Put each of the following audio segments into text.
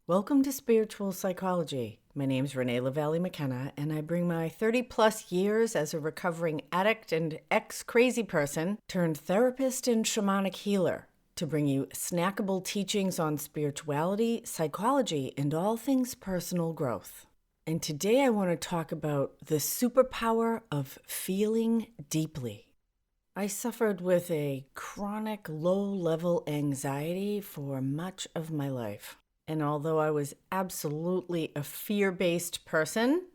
Welcome to Spiritual Psychology. My name's Renee LaValle McKenna, and I bring my 30-plus years as a recovering addict and ex-crazy person turned therapist and shamanic healer to bring you snackable teachings on spirituality, psychology, and all things personal growth. And today I want to talk about the superpower of feeling deeply. I suffered with a chronic low-level anxiety for much of my life. And although I was absolutely a fear-based person,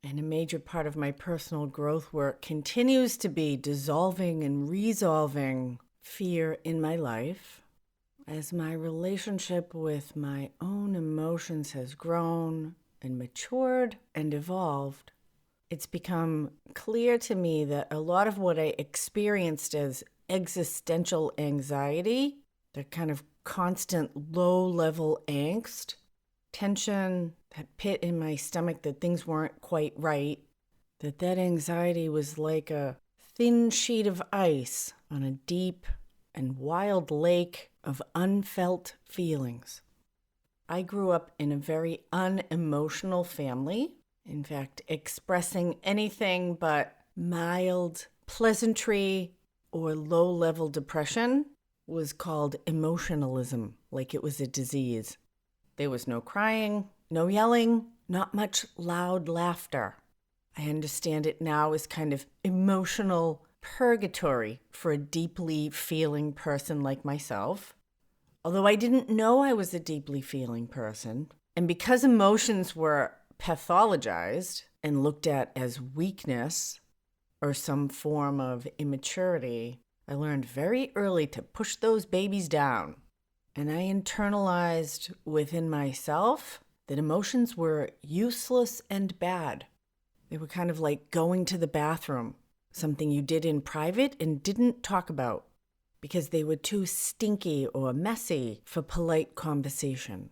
and a major part of my personal growth work continues to be dissolving and resolving fear in my life, as my relationship with my own emotions has grown and matured and evolved, it's become clear to me that a lot of what I experienced as existential anxiety, the kind of constant low-level angst, tension, that pit in my stomach that things weren't quite right, that anxiety was like a thin sheet of ice on a deep and wild lake of unfelt feelings. I grew up in a very unemotional family. In fact, expressing anything but mild pleasantry or low-level depression was called emotionalism, like it was a disease. There was no crying, no yelling, not much loud laughter. I understand it now as kind of emotional purgatory for a deeply feeling person like myself. Although I didn't know I was a deeply feeling person, and because emotions were pathologized and looked at as weakness or some form of immaturity, I learned very early to push those babies down. And I internalized within myself that emotions were useless and bad. They were kind of like going to the bathroom, something you did in private and didn't talk about because they were too stinky or messy for polite conversation.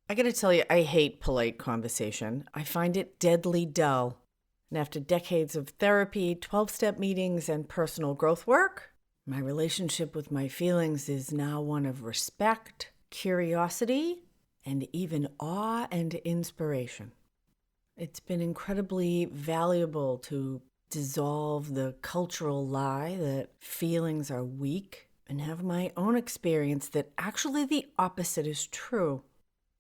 I gotta tell you, I hate polite conversation. I find it deadly dull. And after decades of therapy, 12-step meetings, and personal growth work, my relationship with my feelings is now one of respect, curiosity, and even awe and inspiration. It's been incredibly valuable to dissolve the cultural lie that feelings are weak and have my own experience that actually the opposite is true,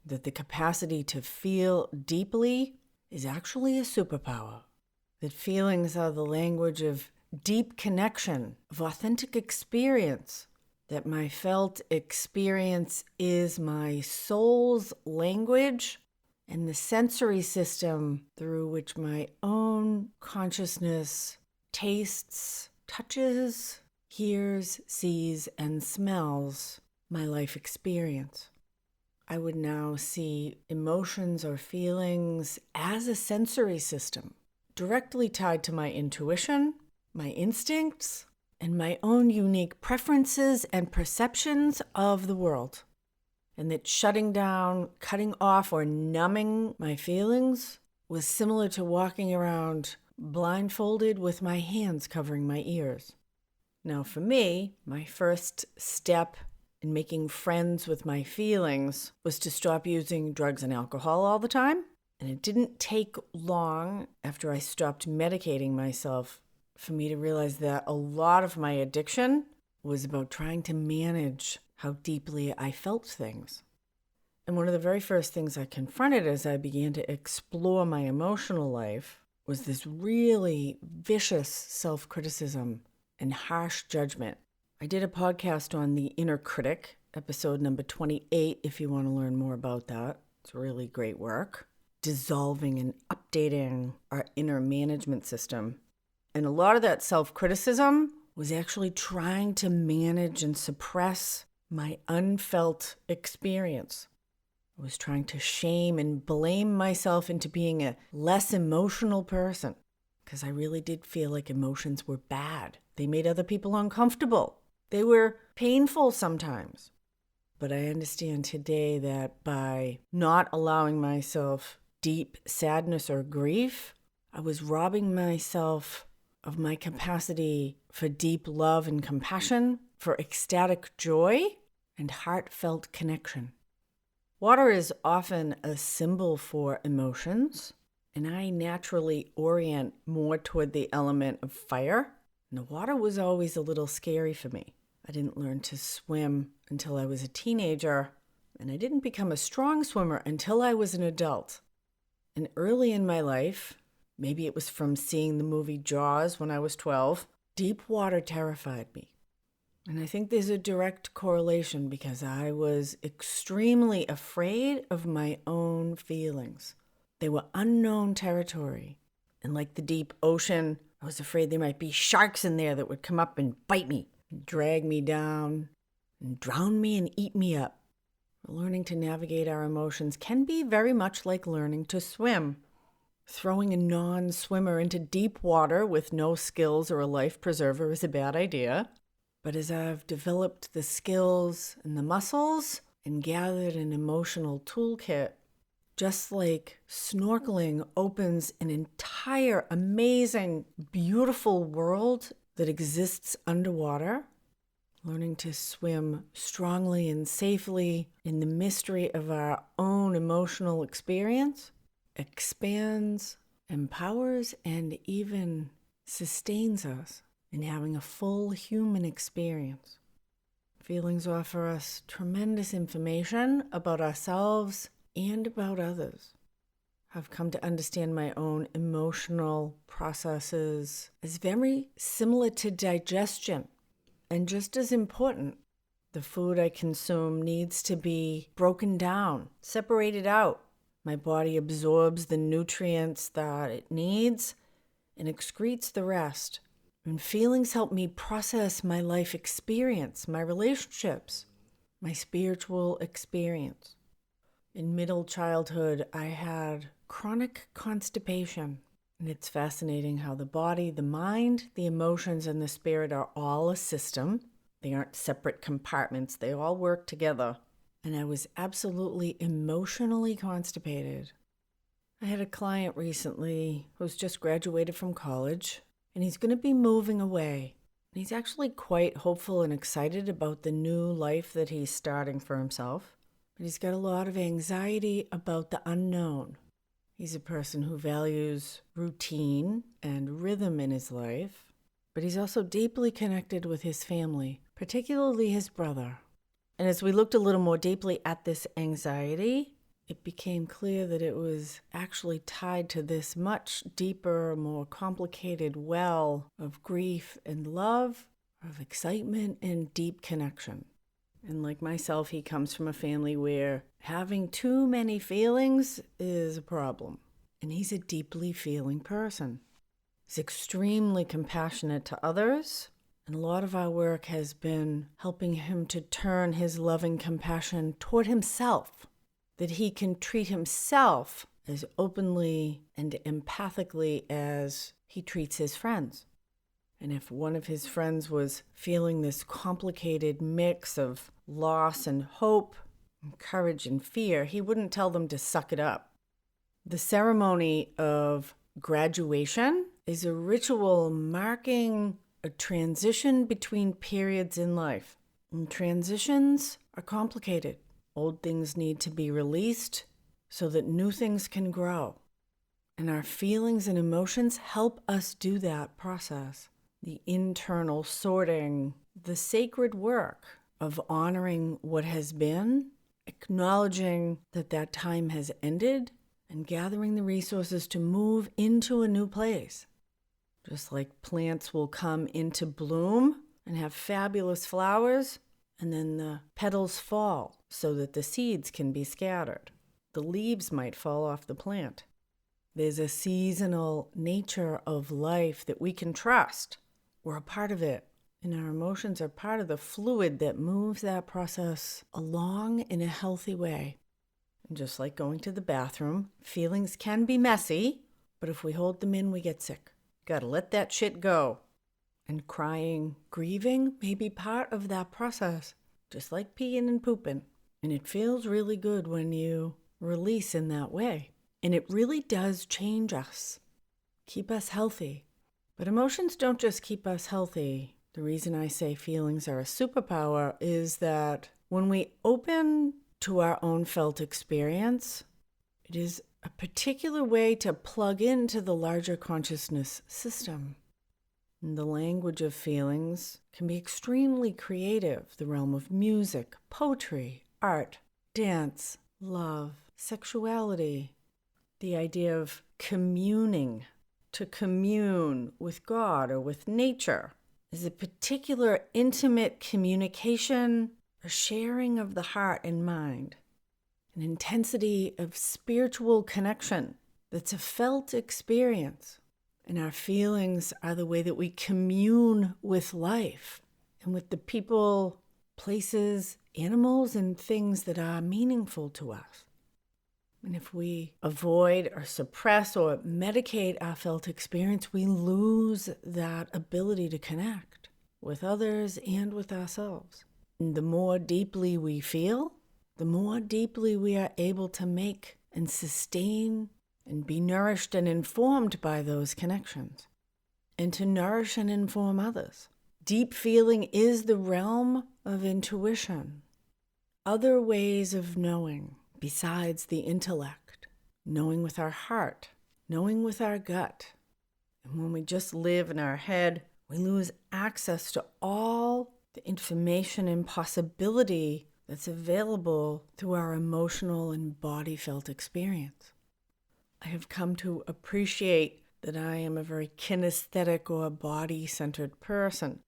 that the capacity to feel deeply is actually a superpower, that feelings are the language of deep connection, of authentic experience, that my felt experience is my soul's language and the sensory system through which my own consciousness tastes, touches, hears, sees, and smells my life experience. I would now see emotions or feelings as a sensory system, directly tied to my intuition, my instincts, and my own unique preferences and perceptions of the world. And that shutting down, cutting off, or numbing my feelings was similar to walking around blindfolded with my hands covering my ears. Now for me, my first step in making friends with my feelings was to stop using drugs and alcohol all the time. And it didn't take long after I stopped medicating myself for me to realize that a lot of my addiction was about trying to manage how deeply I felt things. And one of the very first things I confronted as I began to explore my emotional life was this really vicious self-criticism and harsh judgment. I did a podcast on the inner critic, episode number 28, if you want to learn more about that. It's really great work. Dissolving and updating our inner management system. And a lot of that self-criticism was actually trying to manage and suppress my unfelt experience. I was trying to shame and blame myself into being a less emotional person because I really did feel like emotions were bad. They made other people uncomfortable. They were painful sometimes. But I understand today that by not allowing myself deep sadness or grief, I was robbing myself of my capacity for deep love and compassion, for ecstatic joy and heartfelt connection. Water is often a symbol for emotions, and I naturally orient more toward the element of fire. And the water was always a little scary for me. I didn't learn to swim until I was a teenager, and I didn't become a strong swimmer until I was an adult. And early in my life, maybe it was from seeing the movie Jaws when I was 12, deep water terrified me. And I think there's a direct correlation because I was extremely afraid of my own feelings. They were unknown territory. And like the deep ocean, I was afraid there might be sharks in there that would come up and bite me, and drag me down, and drown me and eat me up. Learning to navigate our emotions can be very much like learning to swim. Throwing a non-swimmer into deep water with no skills or a life preserver is a bad idea. But as I've developed the skills and the muscles and gathered an emotional toolkit, just like snorkeling opens an entire amazing, beautiful world that exists underwater, learning to swim strongly and safely in the mystery of our own emotional experience expands, empowers, and even sustains us in having a full human experience. Feelings offer us tremendous information about ourselves and about others. I've come to understand my own emotional processes as very similar to digestion. And just as important, the food I consume needs to be broken down, separated out. My body absorbs the nutrients that it needs and excretes the rest. And feelings help me process my life experience, my relationships, my spiritual experience. In middle childhood, I had chronic constipation. And it's fascinating how the body, the mind, the emotions, and the spirit are all a system. They aren't separate compartments. They all work together. And I was absolutely emotionally constipated. I had a client recently who's just graduated from college, and he's going to be moving away. And he's actually quite hopeful and excited about the new life that he's starting for himself. But he's got a lot of anxiety about the unknown. He's a person who values routine and rhythm in his life, but he's also deeply connected with his family, particularly his brother. And as we looked a little more deeply at this anxiety, it became clear that it was actually tied to this much deeper, more complicated well of grief and love, of excitement and deep connection. And like myself, he comes from a family where having too many feelings is a problem. And he's a deeply feeling person. He's extremely compassionate to others. And a lot of our work has been helping him to turn his loving compassion toward himself, that he can treat himself as openly and empathically as he treats his friends. And if one of his friends was feeling this complicated mix of loss and hope, and courage and fear, he wouldn't tell them to suck it up. The ceremony of graduation is a ritual marking a transition between periods in life. And transitions are complicated. Old things need to be released so that new things can grow. And our feelings and emotions help us do that process. The internal sorting, the sacred work of honoring what has been, acknowledging that that time has ended, and gathering the resources to move into a new place. Just like plants will come into bloom and have fabulous flowers, and then the petals fall so that the seeds can be scattered. The leaves might fall off the plant. There's a seasonal nature of life that we can trust. We're a part of it, and our emotions are part of the fluid that moves that process along in a healthy way. And just like going to the bathroom, feelings can be messy, but if we hold them in, we get sick. Gotta let that shit go. And crying, grieving may be part of that process, just like peeing and pooping. And it feels really good when you release in that way. And it really does change us, keep us healthy. But emotions don't just keep us healthy. The reason I say feelings are a superpower is that when we open to our own felt experience. It is a particular way to plug into the larger consciousness system. And the language of feelings can be extremely creative, the realm of music, poetry, art, dance, love, sexuality, the idea of communing, to commune with God or with nature, is a particular intimate communication, a sharing of the heart and mind, an intensity of spiritual connection that's a felt experience. And our feelings are the way that we commune with life and with the people, places, animals, and things that are meaningful to us. And if we avoid or suppress or medicate our felt experience, we lose that ability to connect with others and with ourselves. And the more deeply we feel, the more deeply we are able to make and sustain and be nourished and informed by those connections, and to nourish and inform others. Deep feeling is the realm of intuition, other ways of knowing besides the intellect, knowing with our heart, knowing with our gut. And when we just live in our head, we lose access to all the information and possibility that's available through our emotional and body felt experience. I have come to appreciate that I am a very kinesthetic or body-centered person.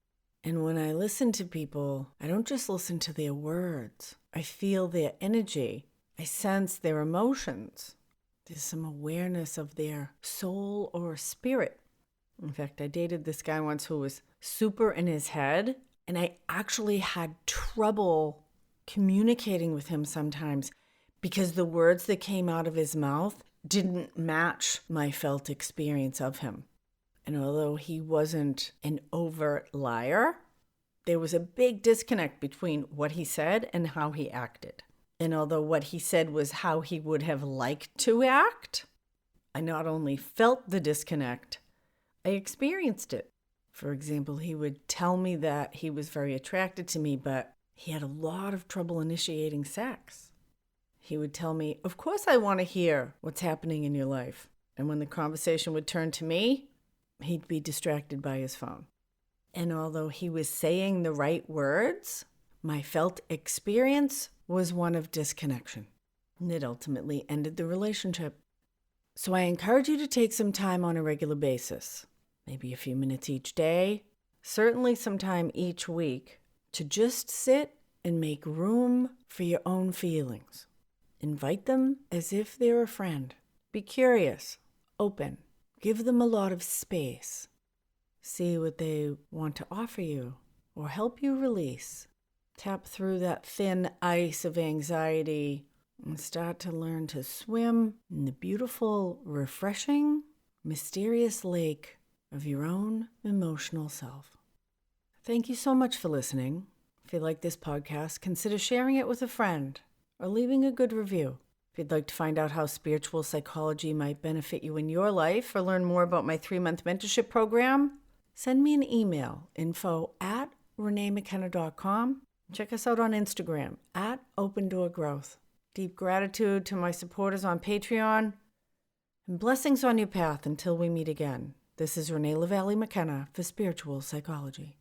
And when I listen to people, I don't just listen to their words. I feel their energy. I sense their emotions. There's some awareness of their soul or spirit. In fact, I dated this guy once who was super in his head, and I actually had trouble communicating with him sometimes because the words that came out of his mouth didn't match my felt experience of him. And although he wasn't an overt liar, there was a big disconnect between what he said and how he acted. And although what he said was how he would have liked to act, I not only felt the disconnect, I experienced it. For example, he would tell me that he was very attracted to me, but he had a lot of trouble initiating sex. He would tell me, "Of course I want to hear what's happening in your life." And when the conversation would turn to me, he'd be distracted by his phone. And although he was saying the right words, my felt experience was one of disconnection. And it ultimately ended the relationship. So I encourage you to take some time on a regular basis, maybe a few minutes each day, certainly some time each week, to just sit and make room for your own feelings. Invite them as if they're a friend. Be curious, open, give them a lot of space. See what they want to offer you or help you release. Tap through that thin ice of anxiety and start to learn to swim in the beautiful, refreshing, mysterious lake of your own emotional self. Thank you so much for listening. If you like this podcast, consider sharing it with a friend or leaving a good review. If you'd like to find out how spiritual psychology might benefit you in your life or learn more about my 3-month mentorship program, send me an email, info@reneemckenna.com. Check us out on Instagram, @OpenDoorGrowth. Deep gratitude to my supporters on Patreon, and blessings on your path until we meet again. This is Renee LaValle McKenna for Spiritual Psychology.